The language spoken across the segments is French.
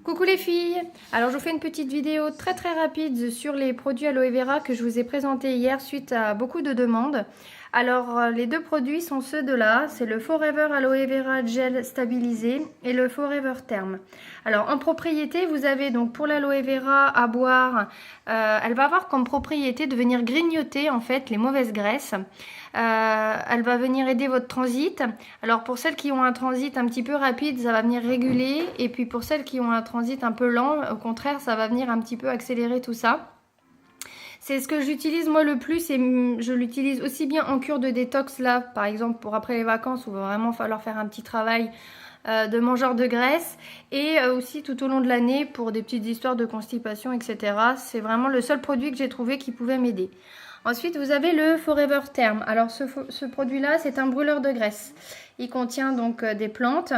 Coucou les filles! Alors je vous fais une petite vidéo très rapide sur les produits aloe vera que je vous ai présentés hier suite à beaucoup de demandes. Alors les deux produits sont ceux de là, c'est le Forever Aloe Vera Gel Stabilisé et le Forever Term. Alors en propriété, vous avez donc pour l'aloe vera à boire, elle va avoir comme propriété de venir grignoter en fait les mauvaises graisses. Elle va venir aider votre transit. Alors pour celles qui ont un transit un petit peu rapide, ça va venir réguler. Et puis pour celles qui ont un transit un peu lent, au contraire, ça va venir un petit peu accélérer tout ça. C'est ce que j'utilise moi le plus et je l'utilise aussi bien en cure de détox là, par exemple pour après les vacances où il va vraiment falloir faire un petit travail de mangeur de graisse et aussi tout au long de l'année pour des petites histoires de constipation, etc. C'est vraiment le seul produit que j'ai trouvé qui pouvait m'aider. Ensuite, vous avez le Forever Term. Alors, ce produit-là, c'est un brûleur de graisse. Il contient donc des plantes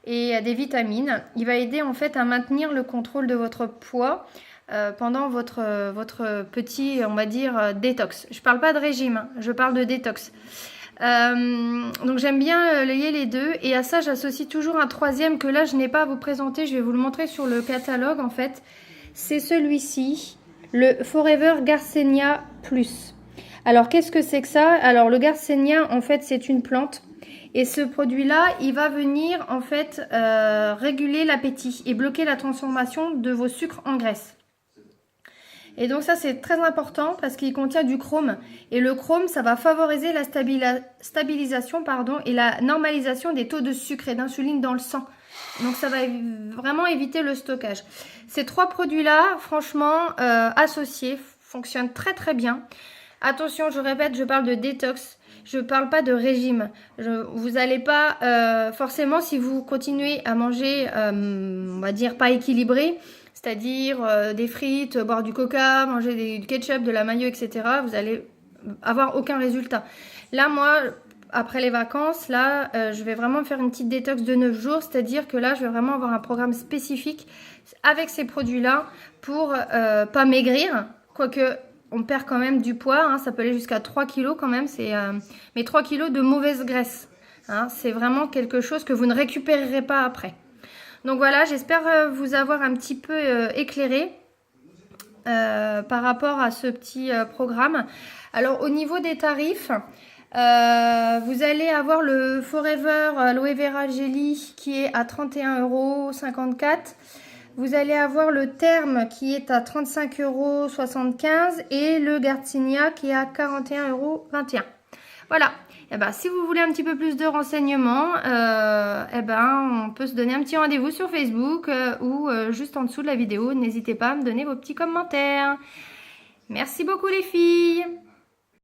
et des vitamines. Il va aider en fait à maintenir le contrôle de votre poids pendant votre petit, on va dire, détox. Je ne parle pas de régime, je parle de détox. Donc j'aime bien lier les deux et à ça j'associe toujours un troisième que là je n'ai pas à vous présenter, je vais vous le montrer sur le catalogue en fait. C'est celui-ci, le Forever Garcinia Plus. Alors qu'est-ce que c'est que ça? Alors le Garcinia en fait c'est une plante et ce produit là il va venir en fait réguler l'appétit et bloquer la transformation de vos sucres en graisse. Et donc ça c'est très important parce qu'il contient du chrome et le chrome ça va favoriser la stabilisation et la normalisation des taux de sucre et d'insuline dans le sang. Donc ça va vraiment éviter le stockage. Ces trois produits là franchement associés fonctionnent très bien. Attention, je répète, je parle de détox, je ne parle pas de régime. Vous n'allez pas forcément si vous continuez à manger on va dire pas équilibré, c'est-à-dire des frites, boire du coca, manger du ketchup, de la mayo, etc. Vous allez avoir aucun résultat. Là, moi, après les vacances, là, je vais vraiment faire une petite détox de 9 jours, c'est-à-dire que là, je vais vraiment avoir un programme spécifique avec ces produits-là pour pas maigrir, quoique on perd quand même du poids, hein, ça peut aller jusqu'à 3 kilos quand même, mais 3 kilos de mauvaise graisse. Hein, c'est vraiment quelque chose que vous ne récupérerez pas après. Donc voilà, j'espère vous avoir un petit peu éclairé par rapport à ce petit programme. Alors au niveau des tarifs, vous allez avoir le Forever Aloe Vera Jelly qui est à 31,54 €. Vous allez avoir le Terme qui est à 35,75 € et le Garcinia qui est à 41,21 €. Voilà. Et ben, si vous voulez un petit peu plus de renseignements, on peut se donner un petit rendez-vous sur Facebook ou juste en dessous de la vidéo. N'hésitez pas à me donner vos petits commentaires. Merci beaucoup les filles.